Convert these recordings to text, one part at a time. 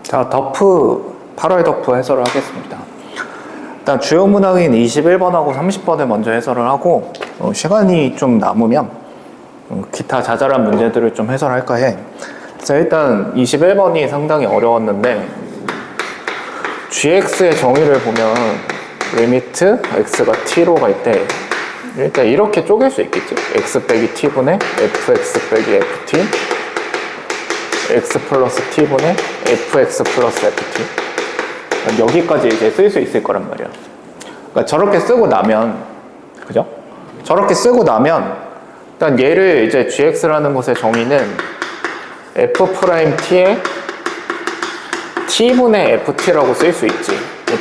자, 덕프 8월 덕프 해설을 하겠습니다. 일단 주요 문항인 21번하고 30번을 먼저 해설을 하고 시간이 좀 남으면 기타 자잘한 문제들을 좀 해설할까 해. 자, 일단 21번이 상당히 어려웠는데 gx의 정의를 보면 리미트 x가 t로 갈 때 일단 이렇게 쪼갤 수 있겠지. x 빼기 t분의 fx 빼기 ft x 플러스 t분의 fx 플러스 ft 여기까지 이제 쓸 수 있을 거란 말이야. 그러니까 저렇게 쓰고 나면, 그죠? 저렇게 쓰고 나면 일단 얘를 이제 gx라는 것의 정의는 f't의 t분의 ft라고 쓸 수 있지.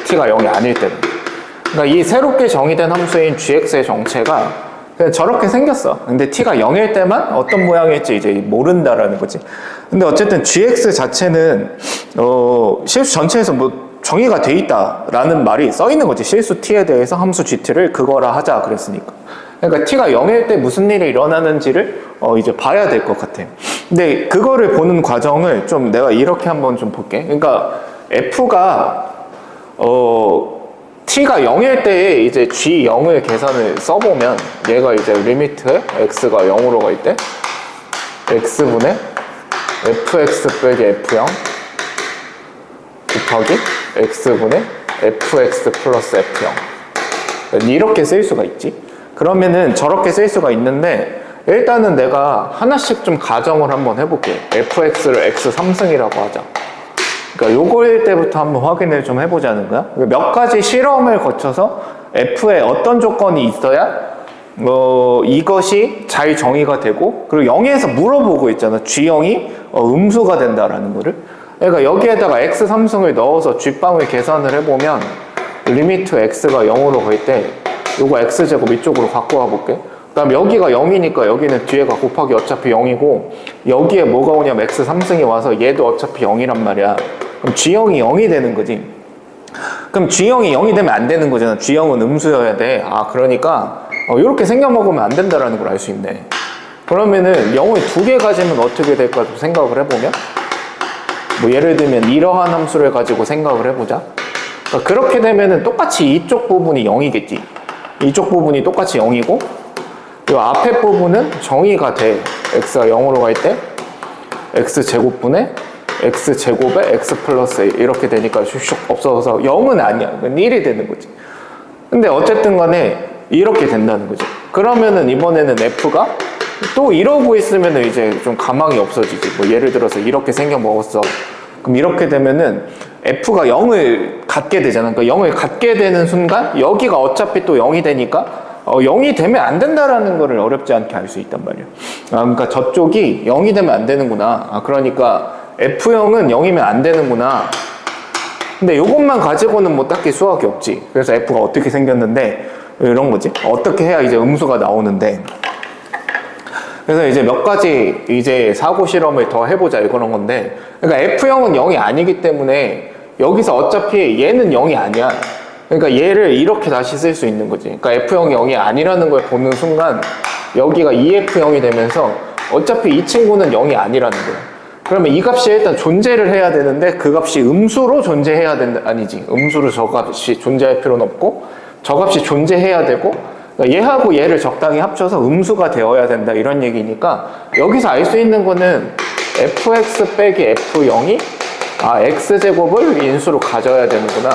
t가 0이 아닐 때는. 그러니까 이 새롭게 정의된 함수인 gx의 정체가 그냥 저렇게 생겼어. 근데 t가 0일 때만 어떤 모양일지 이제 모른다라는 거지. 근데 어쨌든 gx 자체는 실수 전체에서 뭐 정의가 돼 있다라는 말이 써 있는 거지. 실수 t에 대해서 함수 gt를 그거라 하자 그랬으니까. 그러니까 t가 0일 때 무슨 일이 일어나는지를 이제 봐야 될 것 같아. 근데 그거를 보는 과정을 좀 내가 이렇게 한번 좀 볼게. 그러니까 f가 t가 0일 때에 이제 g0을 계산을 써보면 얘가 이제 리미트 x가 0으로 갈 때 x분의 fx 빼기 f0 곱하기 x분의 fx 플러스 f0 이렇게 쓸 수가 있지. 그러면은 저렇게 쓸 수가 있는데 일단은 내가 하나씩 좀 가정을 한번 해볼게. fx를 x 3승이라고 하자. 그러니까 요거일 때부터 한번 확인을 좀 해보자는 거야. 몇 가지 실험을 거쳐서 f에 어떤 조건이 있어야 이것이 잘 정의가 되고 그리고 0에서 물어보고 있잖아. g0이 음수가 된다라는 거를. 그러니까 여기에다가 x 3승을 넣어서 g방을 계산을 해보면 리미트 x가 0으로 갈 때 요거 x제곱 이쪽으로 갖고 와볼게. 그 다음 여기가 0이니까 여기는 뒤에가 곱하기 어차피 0이고 여기에 뭐가 오냐면 x 3승이 와서 얘도 어차피 0이란 말이야. 그럼 g0이 0이 되는 거지. 그럼 g0이 0이 되면 안 되는 거잖아. g0은 음수여야 돼. 그러니까 이렇게 생겨먹으면 안 된다라는 걸 알 수 있네. 그러면은 0을 2개 가지면 어떻게 될까 좀 생각을 해보면 뭐 예를 들면 이러한 함수를 가지고 생각을 해보자. 그러니까 그렇게 되면은 똑같이 이쪽 부분이 0이겠지. 이쪽 부분이 똑같이 0이고 이 앞에 부분은 정의가 돼. x가 0으로 갈 때 x제곱분의 x제곱에 x 플러스 a 이렇게 되니까 슉슉 없어져서 0은 아니야. 1이 되는 거지. 근데 어쨌든 간에 이렇게 된다는 거지. 그러면은 이번에는 f가 또 이러고 있으면은 이제 좀 가망이 없어지지. 뭐 예를 들어서 이렇게 생겨 먹었어. 그럼 이렇게 되면은 f가 0을 갖게 되잖아. 그러니까 0을 갖게 되는 순간 여기가 어차피 또 0이 되니까 0이 되면 안 된다라는 거를 어렵지 않게 알 수 있단 말이야. 그러니까 저쪽이 0이 되면 안 되는구나. 그러니까 F0은 0이면 안 되는구나. 근데 이것만 가지고는 뭐 딱히 수학이 없지. 그래서 F가 어떻게 생겼는데 이런 거지. 어떻게 해야 이제 음수가 나오는데. 그래서 이제 몇 가지 이제 사고 실험을 더 해보자 이런 건데. 그러니까 F0은 0이 아니기 때문에 여기서 어차피 얘는 0이 아니야. 그러니까 얘를 이렇게 다시 쓸 수 있는 거지. 그러니까 F0이 0이 아니라는 걸 보는 순간 여기가 2F0이 되면서 어차피 이 친구는 0이 아니라는 거야. 그러면 이 값이 일단 존재를 해야 되는데 그 값이 음수로 존재해야 된다. 아니지. 음수로 저 값이 존재할 필요는 없고 저 값이 존재해야 되고 그러니까 얘하고 얘를 적당히 합쳐서 음수가 되어야 된다. 이런 얘기니까 여기서 알 수 있는 거는 fx 빼기 f0이 x제곱을 인수로 가져야 되는구나.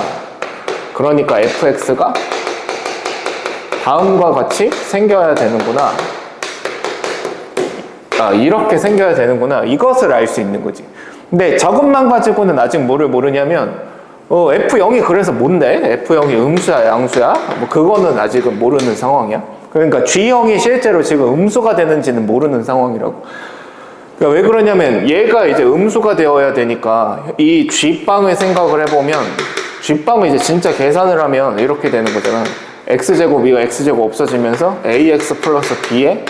그러니까 fx가 다음과 같이 생겨야 되는구나. 이렇게 생겨야 되는구나. 이것을 알 수 있는 거지. 근데 저것만 가지고는 아직 뭐를 모르냐면 F0이 그래서 뭔데? F0이 음수야 양수야? 뭐 그거는 아직은 모르는 상황이야. 그러니까 G0이 실제로 지금 음수가 되는지는 모르는 상황이라고. 그러니까 왜 그러냐면 얘가 이제 음수가 되어야 되니까 이 G방을 생각을 해보면 G방을 이제 진짜 계산을 하면 이렇게 되는 거잖아. X제곱 이거 X제곱 없어지면서 AX 플러스 B에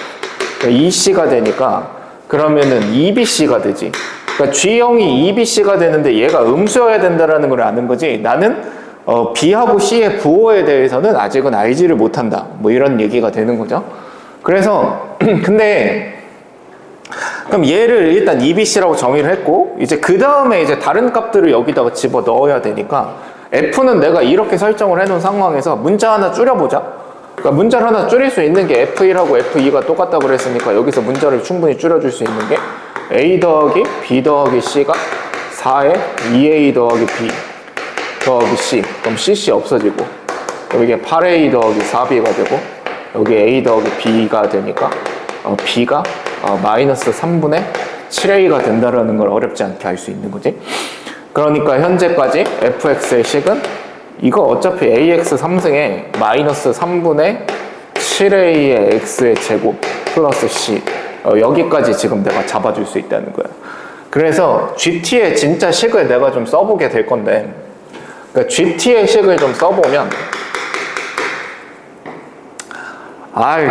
2C가 되니까 그러면은 2BC가 되지. 그러니까 G형이 2BC가 되는데 얘가 음수여야 된다라는 걸 아는 거지. 나는 B하고 C의 부호에 대해서는 아직은 알지를 못한다. 뭐 이런 얘기가 되는 거죠. 그래서 근데 그럼 얘를 일단 EBC라고 정의를 했고, 이제 그 다음에 이제 다른 값들을 여기다가 집어 넣어야 되니까, F는 내가 이렇게 설정을 해놓은 상황에서 문자 하나 줄여보자. 그러니까 문자를 하나 줄일 수 있는 게 F1하고 F2가 똑같다고 그랬으니까 여기서 문자를 충분히 줄여줄 수 있는 게 A 더하기 B 더하기 C가 4에 2A 더하기 B 더하기 C. 그럼 CC 없어지고, 여기에 8A 더하기 4B가 되고, 여기 A 더하기 B가 되니까 B가 마이너스 3분의 7A가 된다라는 걸 어렵지 않게 알 수 있는 거지. 그러니까 현재까지 fx의 식은 이거 어차피 ax 3승에 마이너스 3분의 7a의 x의 제곱 플러스 c 여기까지 지금 내가 잡아줄 수 있다는 거야. 그래서 gt의 진짜 식을 내가 좀 써보게 될 건데, 그러니까 gt의 식을 좀 써보면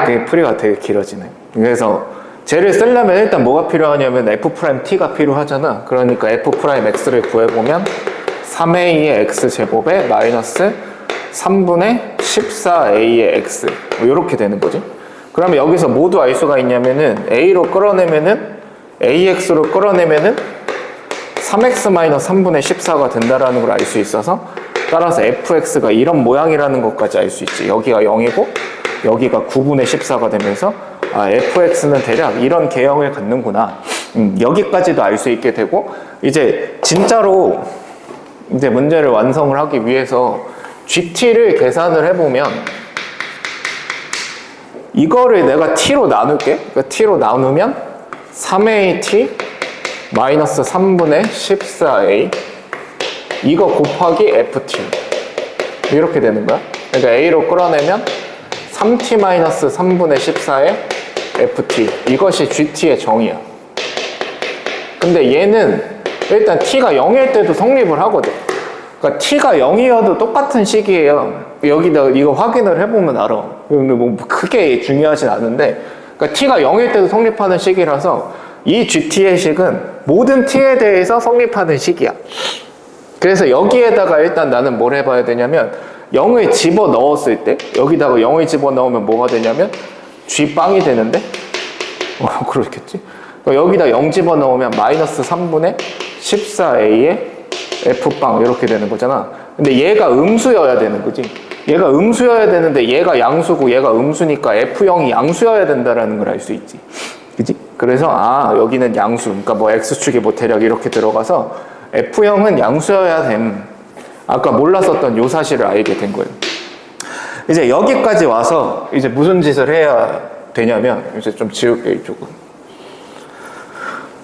이게 풀이가 되게 길어지네. 그래서 쟤를 쓰려면 일단 뭐가 필요하냐면 f't가 필요하잖아. 그러니까 f'x를 구해보면 3a의 x제곱에 마이너스 3분의 14a의 x 이렇게 되는 거지. 그러면 여기서 모두 알 수가 있냐면은 a로 끌어내면은 ax로 끌어내면은 3x-3분의 14가 된다라는 걸 알 수 있어서, 따라서 fx가 이런 모양이라는 것까지 알 수 있지. 여기가 0이고 여기가 9분의 14가 되면서 fx는 대략 이런 개형을 갖는구나. 여기까지도 알 수 있게 되고, 이제 진짜로 이제 문제를 완성을 하기 위해서 gt를 계산을 해보면 이거를 내가 t로 나눌게. 그러니까 t로 나누면 3at 마이너스 3분의 14a 이거 곱하기 ft 이렇게 되는 거야. 그러니까 a로 끌어내면 3t 마이너스 3분의 14의 ft 이것이 gt의 정의야. 근데 얘는 일단 t가 0일 때도 성립을 하거든. 그러니까 t가 0이어도 똑같은 식이에요. 여기다 이거 확인을 해보면 알아. 근데 뭐 크게 중요하진 않은데, 그러니까 t가 0일 때도 성립하는 식이라서 이 gt의 식은 모든 t에 대해서 성립하는 식이야. 그래서 여기에다가 일단 나는 뭘 해봐야 되냐면 0을 집어 넣었을 때, 여기다가 0을 집어 넣으면 뭐가 되냐면 G빵이 되는데, 그렇겠지? 여기다 0 집어 넣으면 마이너스 3분의 14A의 F빵 이렇게 되는 거잖아. 근데 얘가 음수여야 되는 거지. 얘가 음수여야 되는데 얘가 양수고 얘가 음수니까 F0이 양수여야 된다라는 걸 알 수 있지. 그지? 그래서 여기는 양수. 그러니까 뭐 X축이 뭐 대략 이렇게 들어가서 F0은 양수여야 됨. 아까 몰랐었던 요 사실을 알게 된 거예요. 이제 여기까지 와서 이제 무슨 짓을 해야 되냐면, 이제 좀 지울게, 이쪽은.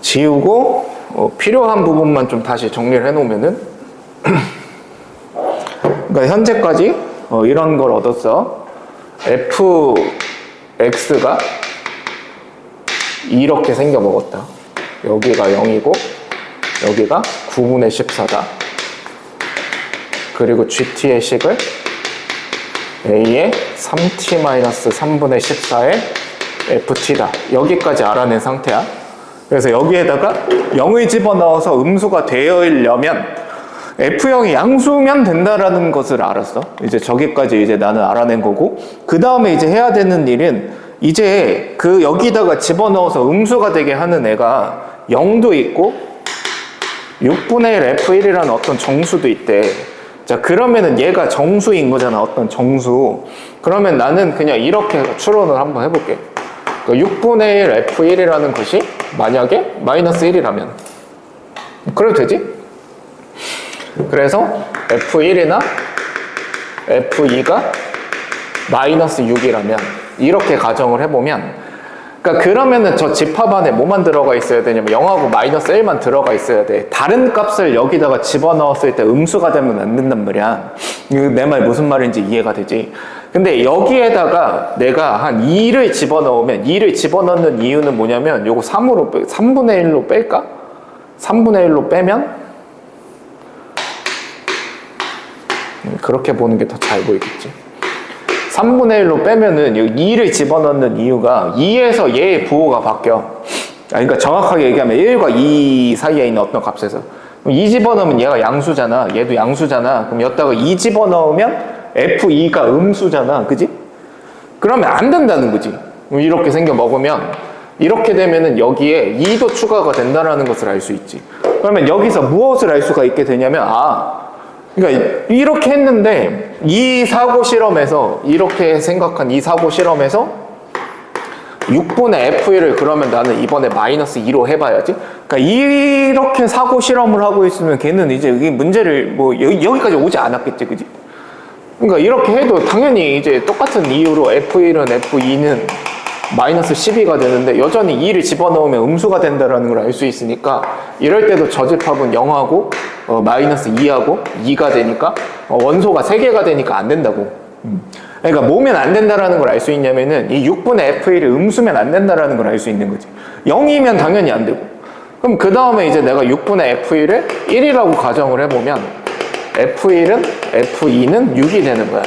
지우고 필요한 부분만 좀 다시 정리를 해놓으면은 그러니까 현재까지 이런 걸 얻었어. fx가 이렇게 생겨 먹었다. 여기가 0이고 여기가 9분의 14다. 그리고 gt의 식을 a의 3t-3분의 14의 ft다. 여기까지 알아낸 상태야. 그래서 여기에다가 0을 집어넣어서 음수가 되려면 F0이 양수면 된다라는 것을 알았어. 이제 저기까지 이제 나는 알아낸 거고, 그 다음에 이제 해야 되는 일은 이제 그 여기다가 집어넣어서 음수가 되게 하는 애가 0도 있고 6분의 1 F1이라는 어떤 정수도 있대. 자, 그러면은 얘가 정수인 거잖아. 어떤 정수. 그러면 나는 그냥 이렇게 추론을 한번 해볼게. 6분의 1 F1이라는 것이 만약에 마이너스 1이라면 그래도 되지? 그래서 F1이나 F2가 마이너스 6이라면 이렇게 가정을 해보면, 그러니까 그러면은 저 집합 안에 뭐만 들어가 있어야 되냐면 0하고 마이너스 1만 들어가 있어야 돼. 다른 값을 여기다가 집어넣었을 때 음수가 되면 안 된단 말이야. 내 말 무슨 말인지 이해가 되지? 근데 여기에다가 내가 한 2를 집어넣으면, 2를 집어넣는 이유는 뭐냐면 요거 3분의 1로 뺄까? 3분의 1로 빼면 그렇게 보는 게 더 잘 보이겠지. 3분의 1로 빼면은 2를 집어넣는 이유가 2에서 얘의 부호가 바뀌어. 그러니까 정확하게 얘기하면 1과 2 사이에 있는 어떤 값에서. 그럼 2 집어넣으면 얘가 양수잖아. 얘도 양수잖아. 그럼 여기다가 2 집어넣으면 F2가 음수잖아. 그지? 그러면 안 된다는 거지. 이렇게 생겨 먹으면 이렇게 되면은 여기에 2도 추가가 된다라는 것을 알 수 있지. 그러면 여기서 무엇을 알 수가 있게 되냐면, 그러니까 이렇게 했는데 이 사고 실험에서, 이렇게 생각한 이 사고 실험에서 6분의 F1을 그러면 나는 이번에 마이너스 2로 해봐야지. 그러니까 이렇게 사고 실험을 하고 있으면 걔는 이제 이 문제를 뭐 여기까지 오지 않았겠지, 그지? 그러니까 이렇게 해도 당연히 이제 똑같은 이유로 F1은 F2는 마이너스 12가 되는데 여전히 2를 집어넣으면 음수가 된다는 걸 알 수 있으니까 이럴 때도 저집합은 0하고 마이너스 2하고 2가 되니까 원소가 3개가 되니까 안 된다고. 그러니까 뭐면 안 된다라는 걸 알 수 있냐면은 이 6분의 F1이 음수면 안 된다라는 걸 알 수 있는 거지. 0이면 당연히 안 되고. 그럼 그 다음에 이제 내가 6분의 F1을 1이라고 가정을 해보면 F1은 F2는 6이 되는 거야.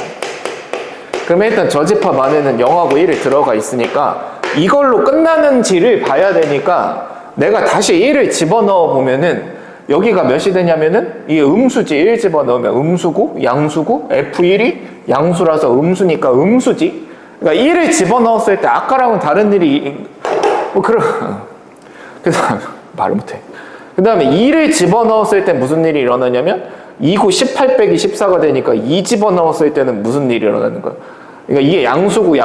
그러면 일단 저집합 안에는 0하고 1이 들어가 있으니까 이걸로 끝나는지를 봐야 되니까 내가 다시 1을 집어넣어 보면은 여기가 몇이 되냐면은 이게 음수지. 1 집어넣으면 음수고 양수고 F1이 양수라서 음수니까 음수지. 그러니까 1을 집어넣었을 때 아까랑은 다른 일이 그래서 말을 못해. 그 다음에 2를 집어넣었을 때 무슨 일이 일어나냐면 2구 18 빼기 14가 되니까 2 집어넣었을 때는 무슨 일이 일어나는 거야. 그러니까 이게 양수고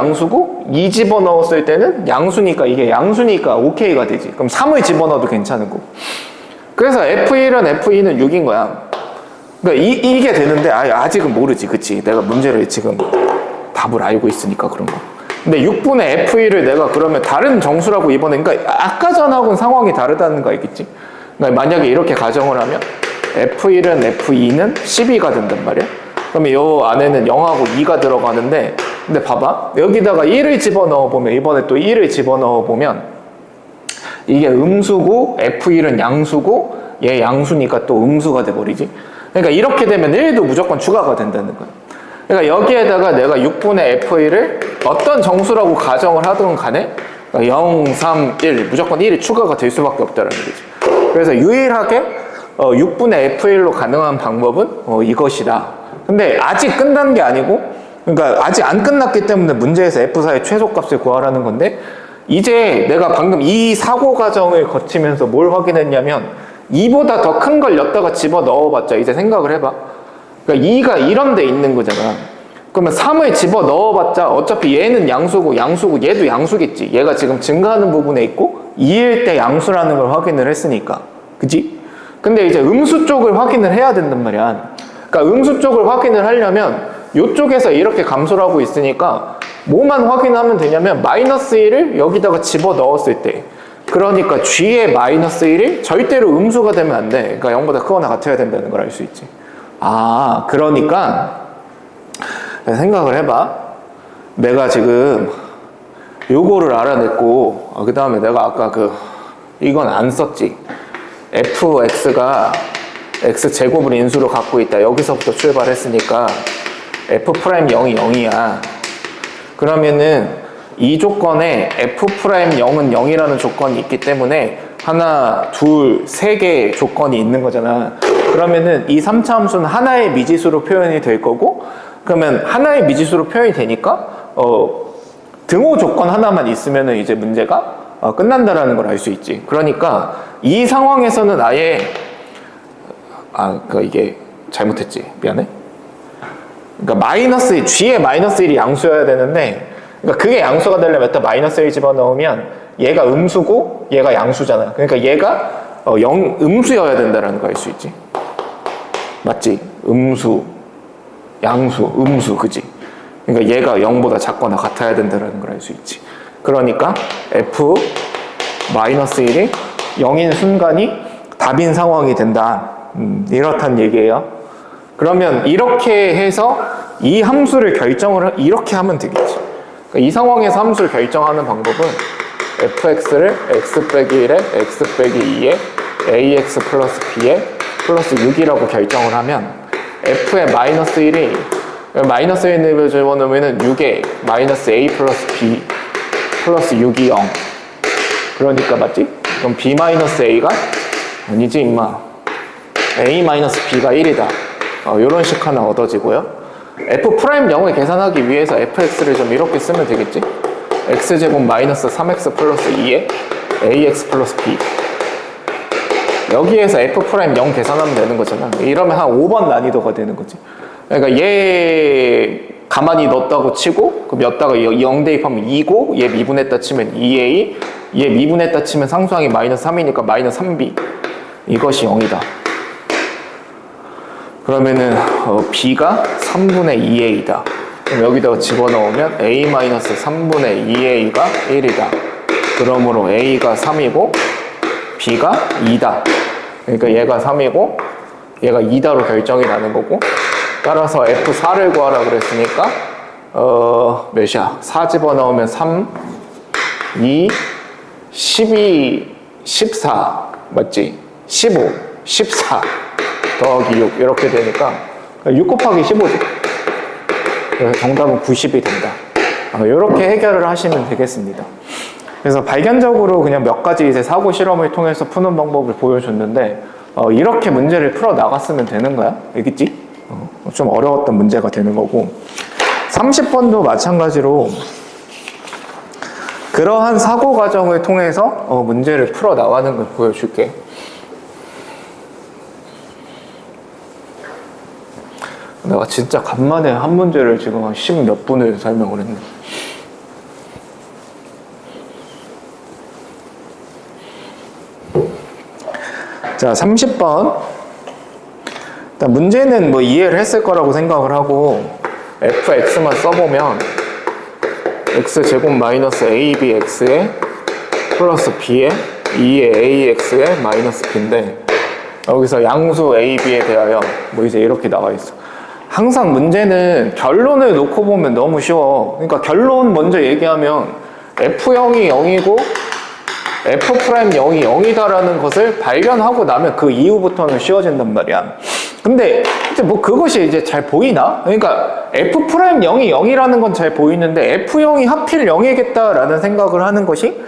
2 집어넣었을 때는 양수니까 이게 양수니까 오케이가 되지. 그럼 3을 집어넣어도 괜찮은 거고. 그래서 F1은 F2는 6인 거야. 그러니까 이게 되는데 아직은 모르지. 그치? 내가 문제를 지금 답을 알고 있으니까 그런 거. 근데 6분의 F1을 내가 그러면 다른 정수라고 이번에, 그러니까 아까 전하고는 상황이 다르다는 거 알겠지? 그러니까 만약에 이렇게 가정을 하면 F1은 F2는 12가 된단 말이야. 그러면 이 안에는 0하고 2가 들어가는데, 근데 봐봐. 여기다가 1을 집어넣어 보면, 이번에 또 1을 집어넣어 보면 이게 음수고 F1은 양수고 얘 양수니까 또 음수가 돼버리지. 그러니까 이렇게 되면 1도 무조건 추가가 된다는 거야. 그러니까 여기에다가 내가 6분의 F1을 어떤 정수라고 가정을 하든 간에 0, 3, 1 무조건 1이 추가가 될 수밖에 없다는 거지. 그래서 유일하게 6분의 F1로 가능한 방법은 이것이다. 근데 아직 끝난 게 아니고, 그러니까 아직 안 끝났기 때문에 문제에서 F4의 최소값을 구하라는 건데, 이제 내가 방금 이 사고 과정을 거치면서 뭘 확인했냐면 2보다 더 큰 걸 엿다가 집어 넣어봤자 이제 생각을 해봐. 그러니까 2가 이런 데 있는 거잖아. 그러면 3을 집어 넣어봤자 어차피 얘는 양수고 얘도 양수겠지. 얘가 지금 증가하는 부분에 있고 2일 때 양수라는 걸 확인을 했으니까. 그치? 근데 이제 음수 쪽을 확인을 해야 된단 말이야. 그러니까 음수 쪽을 확인을 하려면 이쪽에서 이렇게 감소를 하고 있으니까 뭐만 확인하면 되냐면 마이너스 1을 여기다가 집어 넣었을 때, 그러니까 G의 마이너스 1이 절대로 음수가 되면 안 돼. 그러니까 0보다 크거나 같아야 된다는 걸 알 수 있지. 그러니까 생각을 해봐. 내가 지금 요거를 알아냈고 그 다음에 내가 아까 이건 안 썼지. fx가 x제곱을 인수로 갖고 있다. 여기서부터 출발했으니까 f'0이 0이야. 그러면은 이 조건에 f'0은 0이라는 조건이 있기 때문에 하나, 둘, 세 개의 조건이 있는 거잖아. 그러면은 이 3차 함수는 하나의 미지수로 표현이 될 거고, 그러면 하나의 미지수로 표현이 되니까 등호 조건 하나만 있으면은 이제 문제가 끝난다라는 걸 알 수 있지. 그러니까 이 상황에서는 아예 이게 잘못했지. 미안해. 그러니까 G의 마이너스 1이 양수여야 되는데, 그러니까 그게 양수가 되려면 또 마이너스 1 집어넣으면 얘가 음수고 얘가 양수잖아. 그러니까 얘가 음수여야 된다라는 거 알 수 있지. 맞지? 음수, 양수, 음수, 그지? 그러니까 얘가 0보다 작거나 같아야 된다라는 걸 알 수 있지. 그러니까 f-1이 0인 순간이 답인 상황이 된다. 이렇단 얘기예요. 그러면 이렇게 해서 이 함수를 이렇게 하면 되겠지. 그러니까 이 상황에서 함수를 결정하는 방법은 fx를 x 빼기 1에 x 빼기 2에 ax 플러스 b에 플러스 6이라고 결정을 하면 f의 마이너스 1이 마이너스 1을 집어넣으면 6에 마이너스 a 플러스 b 플러스 6이 0. 그러니까 맞지? 그럼 b 마이너스 a가 아니지 임마. a 마이너스 b가 1이다. 이런 식 하나 얻어지고요. f'0을 계산하기 위해서 fx를 좀 이렇게 쓰면 되겠지? x제곱 마이너스 3x 플러스 2에 ax 플러스 b. 여기에서 f' 0 계산하면 되는 거잖아. 이러면 한 5번 난이도가 되는 거지. 그러니까 얘 가만히 넣었다고 치고 그럼 여기다가 0 대입하면 2고 얘 미분했다 치면 2a, 얘 미분했다 치면 상수항이 마이너스 3이니까 마이너스 3b. 이것이 0이다. 그러면은 b가 3분의 2a다. 그럼 여기다가 집어넣으면 a-3분의 2a가 1이다. 그러므로 a가 3이고 b가 2다. 그러니까 얘가 3이고 얘가 2다로 결정이 나는 거고, 따라서 F4를 구하라 그랬으니까 몇이야? 4 집어넣으면 3, 2, 12, 14 맞지? 15, 14 더하기 6 이렇게 되니까 6 곱하기 15지. 그래서 정답은 90이 된다. 이렇게 해결을 하시면 되겠습니다. 그래서 발견적으로 그냥 몇 가지 이제 사고 실험을 통해서 푸는 방법을 보여줬는데 이렇게 문제를 풀어 나갔으면 되는 거야. 알겠지? 좀 어려웠던 문제가 되는 거고, 30번도 마찬가지로 그러한 사고 과정을 통해서 문제를 풀어 나가는 걸 보여줄게. 내가 진짜 간만에 한 문제를 지금 한 10몇 분을 설명을 했네. 자, 30번. 일단 문제는 뭐 이해를 했을 거라고 생각을 하고 fx만 써보면 x제곱 마이너스 abx에 플러스 b에 2의 ax에 마이너스 b인데, 여기서 양수 a, b에 대하여 뭐 이제 이렇게 나와 있어. 항상 문제는 결론을 놓고 보면 너무 쉬워. 그러니까 결론 먼저 얘기하면 f0이 0이고 f'0이 0이다라는 것을 발견하고 나면 그 이후부터는 쉬워진단 말이야. 근데 이제 뭐 그것이 이제 잘 보이나? 그러니까 f'0이 0이라는 건 잘 보이는데 f0이 하필 0이겠다라는 생각을 하는 것이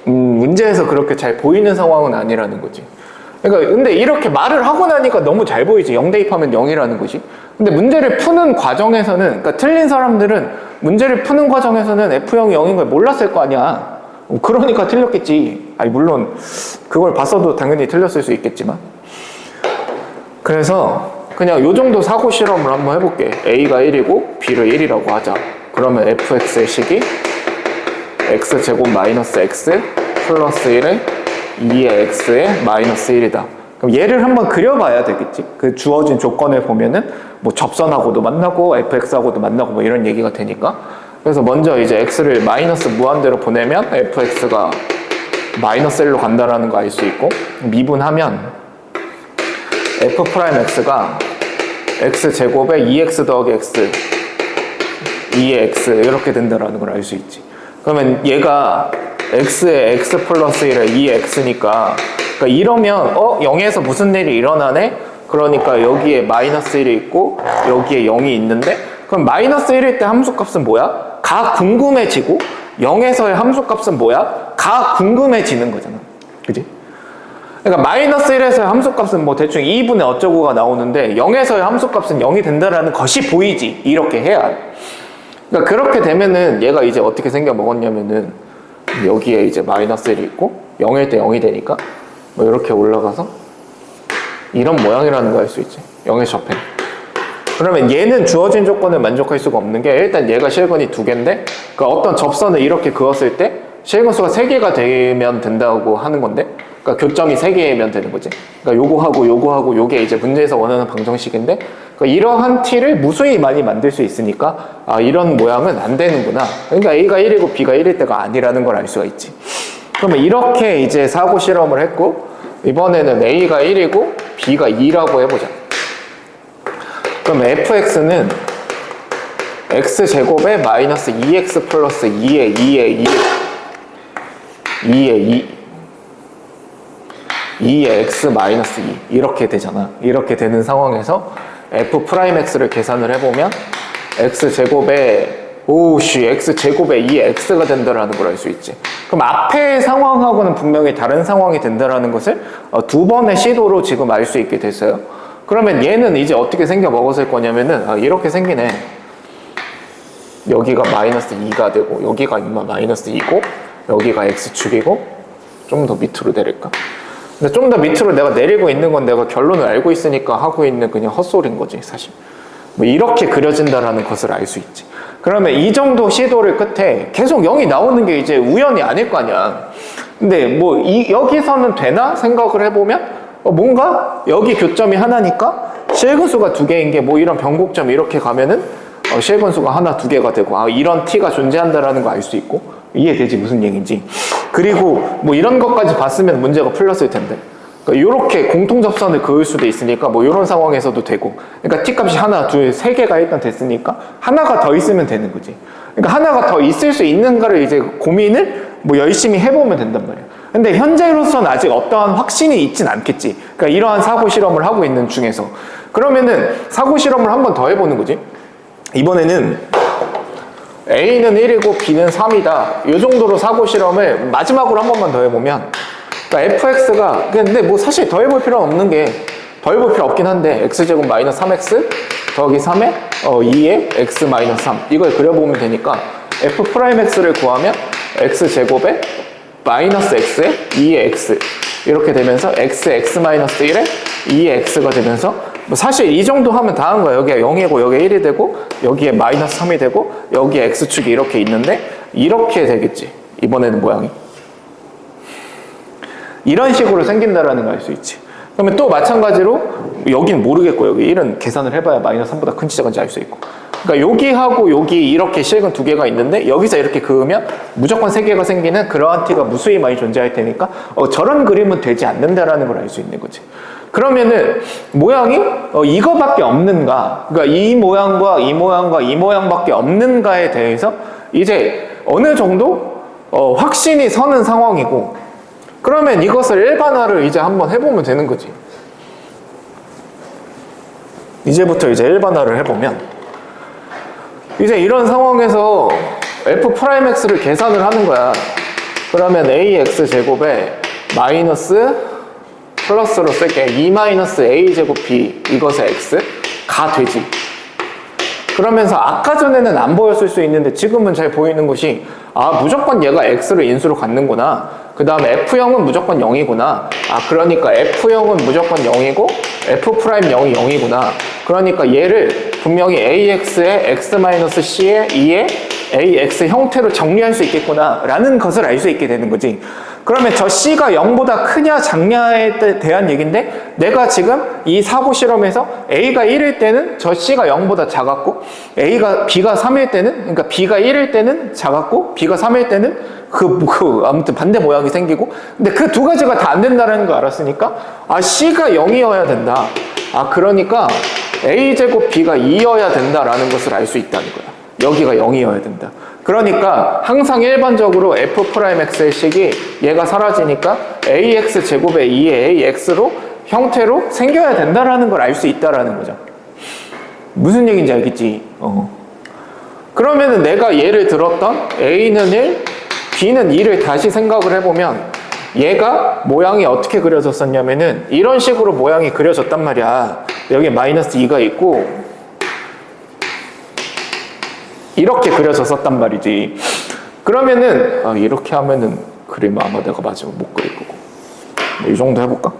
문제에서 그렇게 잘 보이는 상황은 아니라는 거지. 그러니까 근데 이렇게 말을 하고 나니까 너무 잘 보이지. 0 대입하면 0이라는 것이. 근데 문제를 푸는 과정에서는, 그러니까 틀린 사람들은 문제를 푸는 과정에서는 f0이 0인 걸 몰랐을 거 아니야. 그러니까 틀렸겠지. 아니 물론 그걸 봤어도 당연히 틀렸을 수 있겠지만. 그래서 그냥 요 정도 사고 실험을 한번 해볼게. a가 1이고 b를 1이라고 하자. 그러면 fx의 식이 x제곱 마이너스 x 플러스 1에 2의 x에 마이너스 1이다. 그럼 얘를 한번 그려봐야 되겠지. 그 주어진 조건을 보면은 뭐 접선하고도 만나고 fx하고도 만나고 뭐 이런 얘기가 되니까. 그래서 먼저 이제 x를 마이너스 무한대로 보내면 fx가 마이너스 1로 간다라는 거 알 수 있고, 미분하면 f'x가 x제곱에 2x 더하기 x 2의 x 이렇게 된다라는 걸 알 수 있지. 그러면 얘가 x에 x 플러스 1에 2의 x니까, 그러니까 이러면 0에서 무슨 일이 일어나네? 그러니까 여기에 마이너스 1이 있고 여기에 0이 있는데, 그럼 마이너스 1일 때 함수값은 뭐야? 가 궁금해지고 0에서의 함수값은 뭐야? 가 궁금해지는 거잖아. 그지? 그러니까 마이너스 1에서의 함수값은 뭐 대충 2분의 어쩌고가 나오는데 0에서의 함수값은 0이 된다라는 것이 보이지. 이렇게 해야. 그러니까 그렇게 되면은 얘가 이제 어떻게 생겨 먹었냐면은 여기에 이제 마이너스 1이 있고 0일 때 0이 되니까 뭐 이렇게 올라가서 이런 모양이라는 거 알 수 있지. 0의 접해. 그러면 얘는 주어진 조건을 만족할 수가 없는 게, 일단 얘가 실근이 2개인데 그러니까 어떤 접선을 이렇게 그었을 때 실근수가 3개가 되면 된다고 하는 건데, 그러니까 교점이 3개면 되는 거지. 그러니까 요거하고 요게 이제 문제에서 원하는 방정식인데, 그러니까 이러한 t를 무수히 많이 만들 수 있으니까 이런 모양은 안 되는구나. 그러니까 a가 1이고 b가 1일 때가 아니라는 걸 알 수가 있지. 그러면 이렇게 이제 사고 실험을 했고, 이번에는 a가 1이고 b가 2라고 해보자. 그럼 fx는 x제곱에 마이너스 2x 플러스 2의 2의 x 마이너스 2 이렇게 되잖아. 이렇게 되는 상황에서 f'x를 계산을 해보면 x제곱에 x제곱에 2의 x가 된다라는 걸 알 수 있지. 그럼 앞의 상황하고는 분명히 다른 상황이 된다라는 것을 2번의 시도로 지금 알 수 있게 됐어요. 그러면 얘는 이제 어떻게 생겨 먹었을 거냐면은 이렇게 생기네. 여기가 마이너스 2가 되고 여기가 마이너스 2고 여기가 x축이고 좀 더 밑으로 내릴까? 근데 좀 더 밑으로 내가 내리고 있는 건 내가 결론을 알고 있으니까 하고 있는 그냥 헛소리인 거지 사실. 뭐 이렇게 그려진다라는 것을 알 수 있지. 그러면 이 정도 시도를 끝에 계속 0이 나오는 게 이제 우연이 아닐 거 아니야. 근데 뭐 여기서는 되나 생각을 해보면 뭔가 여기 교점이 하나니까 실근수가 두 개인 게 뭐 이런 변곡점 이렇게 가면은 실근수가 하나 두 개가 되고 이런 t가 존재한다라는 거 알 수 있고 이해되지 무슨 얘기인지. 그리고 뭐 이런 것까지 봤으면 문제가 풀렸을 텐데. 그러니까 이렇게 공통 접선을 그을 수도 있으니까 뭐 이런 상황에서도 되고. 그러니까 t 값이 하나, 둘, 세 개가 일단 됐으니까 하나가 더 있으면 되는 거지. 그러니까 하나가 더 있을 수 있는가를 이제 고민을 뭐 열심히 해보면 된단 말이야. 근데 현재로서는 아직 어떠한 확신이 있진 않겠지. 그러니까 이러한 사고 실험을 하고 있는 중에서. 그러면은 사고 실험을 한 번 더 해보는 거지. 이번에는 A는 1이고 B는 3이다. 이 정도로 사고 실험을 마지막으로 한 번만 더 해보면, 그러니까 fx가, 근데 뭐 사실 더 해볼 필요는 없는 게, 더 해볼 필요 없긴 한데, x제곱 마이너스 3x 더하기 3에 2에 x 마이너스 3 이걸 그려보면 되니까 f'x를 구하면 x제곱에 마이너스 x에 2의 x 이렇게 되면서 x 마이너스 1에 2의 x가 되면서 뭐 사실 이 정도 하면 다 한 거야. 여기가 0이고 여기에 1이 되고 여기에 마이너스 3이 되고 여기에 x축이 이렇게 있는데 이렇게 되겠지. 이번에는 모양이 이런 식으로 생긴다라는 걸 알 수 있지. 그러면 또 마찬가지로 여기는 모르겠고 여기 1은 계산을 해봐야 마이너스 3보다 큰지 작은지 알 수 있고. 그러니까 여기하고 여기 이렇게 실근 두 개가 있는데 여기서 이렇게 그으면 무조건 세 개가 생기는 그러한 t가 무수히 많이 존재할 테니까 저런 그림은 되지 않는다라는 걸 알 수 있는 거지. 그러면은 모양이 이거밖에 없는가, 그러니까 이 모양과 이 모양과 이 모양밖에 없는가에 대해서 이제 어느 정도 확신이 서는 상황이고, 그러면 이것을 일반화를 이제 한번 해보면 되는 거지. 이제부터 이제 일반화를 해보면 이제 이런 상황에서 f'x를 계산을 하는 거야. 그러면 ax 제곱에 마이너스 플러스로 쓸게 2 마이너스 a 제곱 b 이것의 x가 되지. 그러면서 아까 전에는 안 보였을 수 있는데 지금은 잘 보이는 것이 무조건 얘가 x를 인수로 갖는구나. 그 다음에 f형은 무조건 0이구나. 그러니까 f형은 무조건 0이고 f'0이 0이구나. 그러니까 얘를 분명히 ax에 x-c에 2에 ax 형태로 정리할 수 있겠구나 라는 것을 알 수 있게 되는 거지. 그러면 저 c가 0보다 크냐 작냐에 대한 얘기인데, 내가 지금 이 사고 실험에서 a가 1일 때는 저 c가 0보다 작았고 b가 3일 때는, 그러니까 b가 1일 때는 작았고 b가 3일 때는 아무튼 반대 모양이 생기고, 근데 그 두 가지가 다 안 된다는 거 알았으니까 c가 0이어야 된다. 그러니까 a제곱 b가 2여야 된다라는 것을 알 수 있다는 거야. 여기가 0이어야 된다. 그러니까 항상 일반적으로 f'x의 식이 얘가 사라지니까 ax 제곱에 2의 ax로 형태로 생겨야 된다라는 걸 알 수 있다라는 거죠. 무슨 얘기인지 알겠지? 그러면은 내가 얘를 들었던 a는 1, b는 2를 다시 생각을 해보면 얘가 모양이 어떻게 그려졌었냐면은 이런 식으로 모양이 그려졌단 말이야. 여기 마이너스 2가 있고 이렇게 그려졌었단 말이지. 그러면은 이렇게 하면은 그림 아마 내가 마지막 못 그릴 거고 이 정도 해볼까?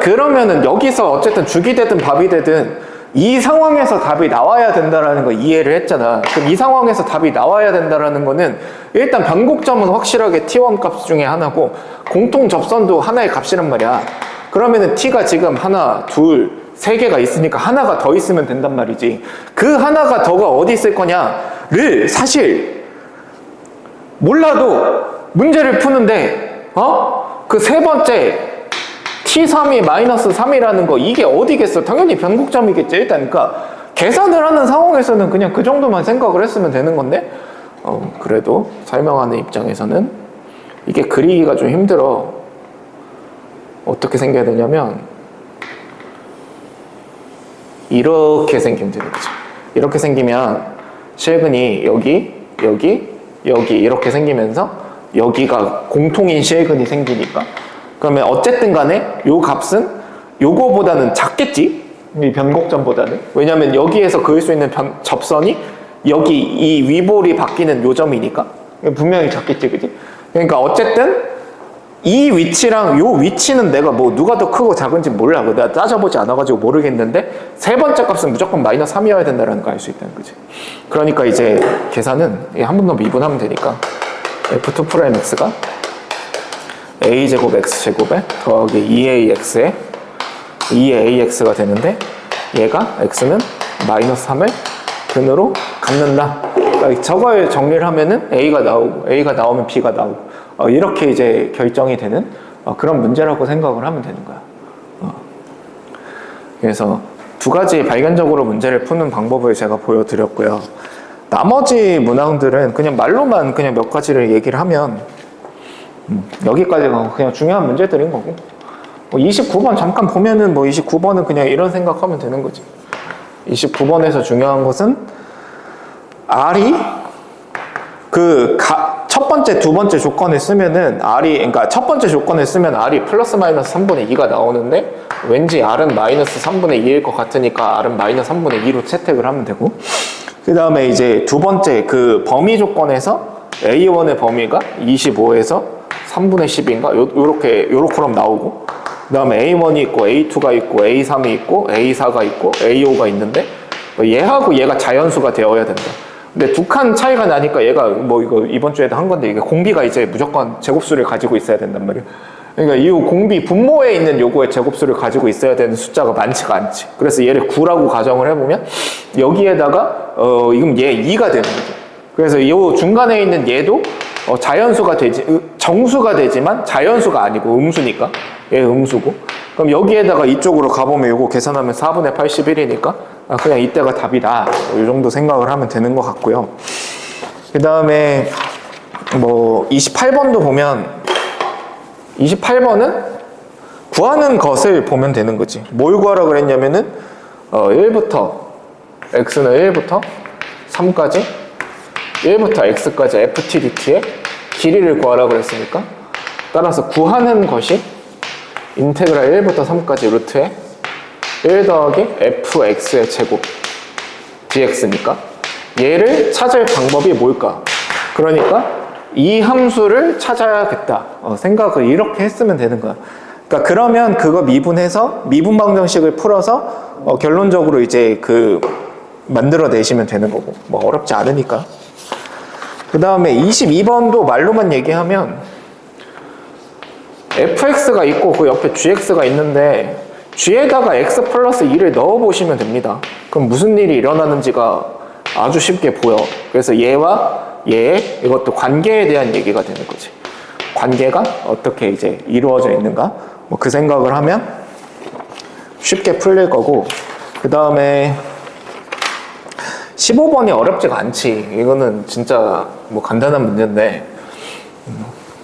그러면은 여기서 어쨌든 죽이 되든 밥이 되든 이 상황에서 답이 나와야 된다라는 거 이해를 했잖아. 그럼 이 상황에서 답이 나와야 된다라는 거는 일단 변곡점은 확실하게 t1 값 중에 하나고 공통 접선도 하나의 값이란 말이야. 그러면은 t가 지금 하나, 둘, 세 개가 있으니까 하나가 더 있으면 된단 말이지. 그 하나가 더가 어디 있을 거냐를 사실 몰라도 문제를 푸는데 그 세 번째 t3이 마이너스 3이라는 거 이게 어디겠어? 당연히 변곡점이겠지. 일단 그러니까 계산을 하는 상황에서는 그냥 그 정도만 생각을 했으면 되는 건데 그래도 설명하는 입장에서는 이게 그리기가 좀 힘들어. 어떻게 생겨야 되냐면 이렇게 생기면 되는 거죠. 이렇게 생기면 실근이 여기 이렇게 생기면서 여기가 공통인 실근이 생기니까, 그러면 어쨌든 간에 요 값은 요거보다는 작겠지? 이 변곡점보다는. 왜냐면 여기에서 그을 수 있는 접선이 여기 이 위볼이 바뀌는 요점이니까 분명히 작겠지, 그지? 그러니까 어쨌든 이 위치랑 요 위치는 내가 뭐 누가 더 크고 작은지 몰라. 내가 따져보지 않아가지고 모르겠는데 세 번째 값은 무조건 마이너스 3이어야 된다는 거 알 수 있다는 거지. 그러니까 이제 계산은 한 번 더 미분하면 되니까 F2 프라임 X가 A제곱 X제곱에 더하기 2AX에 2의 AX가 되는데 얘가 X는 마이너스 3을 근으로 갖는다. 그러니까 저걸 정리를 하면은 A가 나오고 A가 나오면 B가 나오고 이렇게 이제 결정이 되는 그런 문제라고 생각을 하면 되는 거야. 그래서 두 가지 발견적으로 문제를 푸는 방법을 제가 보여드렸고요. 나머지 문항들은 그냥 말로만 그냥 몇 가지를 얘기를 하면 여기까지가 그냥 중요한 문제들인 거고 29번 잠깐 보면은 29번은 그냥 이런 생각하면 되는 거지. 29번에서 중요한 것은 R이 첫 번째, 두 번째 조건을 쓰면은 그러니까 첫 번째 조건을 쓰면 R이 플러스 마이너스 3분의 2가 나오는데 왠지 R은 마이너스 3분의 2일 것 같으니까 R은 마이너스 3분의 2로 채택을 하면 되고 그 다음에 이제 두 번째 그 범위 조건에서 A1의 범위가 25에서 3분의 10인가 요렇게럼 나오고 그 다음에 A1이 있고 A2가 있고 A3이 있고 A4가 있고 A5가 있는데 얘하고 얘가 자연수가 되어야 된다. 근데 두 칸 차이가 나니까 얘가 이거 이번 주에도 한 건데 이게 공비가 이제 무조건 제곱수를 가지고 있어야 된단 말이야. 그러니까 이 공비 분모에 있는 요거의 제곱수를 가지고 있어야 되는 숫자가 많지가 않지. 그래서 얘를 9라고 가정을 해보면 여기에다가 이건 얘 2가 되는 거죠. 그래서 이 중간에 있는 얘도 자연수가 되지 정수가 되지만 자연수가 아니고 음수니까 얘 음수고 그럼 여기에다가 이쪽으로 가보면 요거 계산하면 4분의 81이니까 그냥 이때가 답이다. 이 정도 생각을 하면 되는 것 같고요. 그 다음에 28번도 보면 28번은 구하는 것을 보면 되는 거지. 뭘 구하라 그랬냐면은 1부터 x는 1부터 3까지 1부터 x까지 ftdt의 길이를 구하라 그랬으니까 따라서 구하는 것이 인테그랄 1부터 3까지 루트에 1 더하기 fx의 제곱 dx니까 얘를 찾을 방법이 뭘까? 그러니까 이 함수를 찾아야겠다. 생각을 이렇게 했으면 되는 거야. 그러니까 그러면 그거 미분해서 미분 방정식을 풀어서 결론적으로 이제 만들어내시면 되는 거고 어렵지 않으니까. 그 다음에 22번도 말로만 얘기하면 fx가 있고 그 옆에 gx가 있는데 g에다가 x 플러스 2를 넣어보시면 됩니다. 그럼 무슨 일이 일어나는지가 아주 쉽게 보여. 그래서 얘와 얘의 이것도 관계에 대한 얘기가 되는 거지. 관계가 어떻게 이제 이루어져 있는가? 그 생각을 하면 쉽게 풀릴 거고 그 다음에 15번이 어렵지가 않지. 이거는 진짜 간단한 문제인데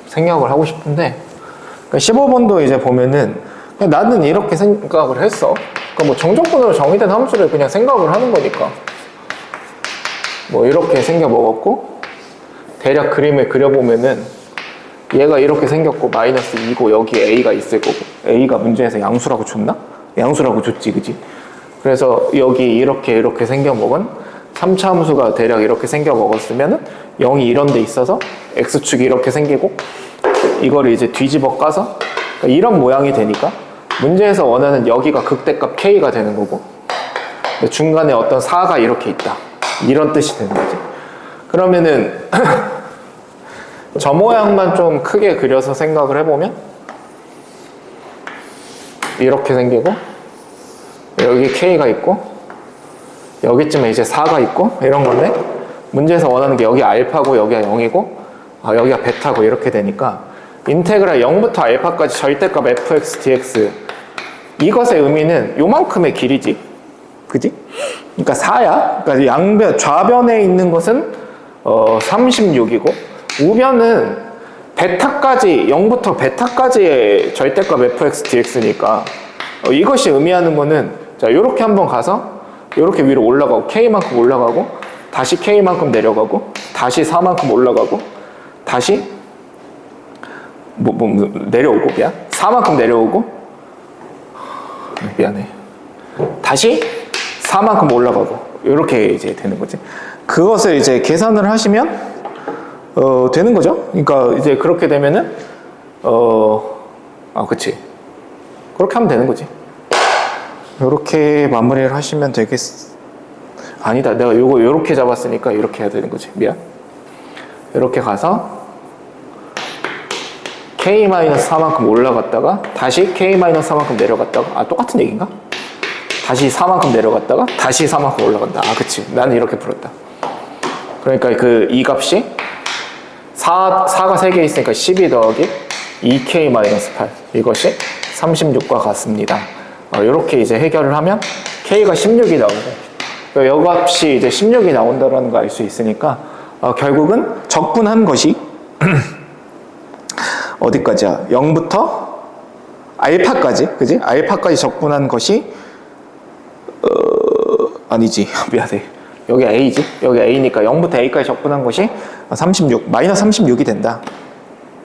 생략을 하고 싶은데 15번도 이제 보면은 나는 이렇게 생각을 했어. 그러니까 정적분으로 정의된 함수를 그냥 생각을 하는 거니까 이렇게 생겨 먹었고 대략 그림을 그려보면은 얘가 이렇게 생겼고 마이너스 2고 여기에 a가 있을 거고 a가 문제에서 양수라고 줬나? 양수라고 줬지, 그지? 그래서 여기 이렇게 생겨 먹은 3차 함수가 대략 이렇게 생겨 먹었으면은 0이 이런 데 있어서 x축이 이렇게 생기고 이거를 이제 뒤집어 까서 이런 모양이 되니까 문제에서 원하는 여기가 극대값 k가 되는 거고 중간에 어떤 4가 이렇게 있다. 이런 뜻이 되는 거지. 그러면은 저 모양만 좀 크게 그려서 생각을 해보면 이렇게 생기고 여기 k가 있고 여기쯤에 이제 4가 있고 이런 건데 문제에서 원하는 게 여기 알파고 여기가 0이고 여기가 베타고 이렇게 되니까 인테그랄 0부터 알파까지 절대값 fx dx 이것의 의미는 요만큼의 길이지. 그지? 그러니까 4야. 그러니까 양변, 좌변에 있는 것은 36이고 우변은 베타까지 0부터 베타까지의 절대값 fx dx니까 이것이 의미하는 거는 자, 요렇게 한번 가서 요렇게 위로 올라가고 k만큼 올라가고 다시 k만큼 내려가고 다시 4만큼 올라가고 다시 내려오고 4만큼 내려오고 미안해 다시 4만큼 올라가고 이렇게 이제 되는 거지. 그것을 이제 계산을 하시면 되는 거죠. 그러니까 이제 그렇게 되면은 그치. 그렇게 하면 되는 거지. 이렇게 마무리를 하시면 되겠. 아니다. 내가 요거 요렇게 잡았으니까 이렇게 해야 되는 거지. 미안. 이렇게 가서 K-4만큼 올라갔다가 다시 K-4만큼 내려갔다가 똑같은 얘기인가? 다시 4만큼 내려갔다가 다시 4만큼 올라간다. 그치. 나는 이렇게 풀었다. 그러니까 이 값이 4가 3개 있으니까 12 더하기 2K-8 이것이 36과 같습니다. 이렇게 이제 해결을 하면 K가 16이 나오고 여 값이 이제 16이 나온다는 거 알 수 있으니까 결국은 적분한 것이 어디까지야? 0부터 알파까지, 그지? 알파까지 적분한 것이 아니지, 미안해. 여기 A지? 여기 A니까 0부터 A까지 적분한 것이 36, 마이너스 36이 된다.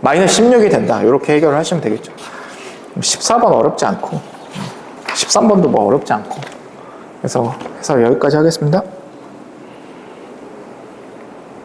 마이너스 16이 된다. 이렇게 해결을 하시면 되겠죠. 14번 어렵지 않고 13번도 뭐 어렵지 않고 그래서 여기까지 하겠습니다.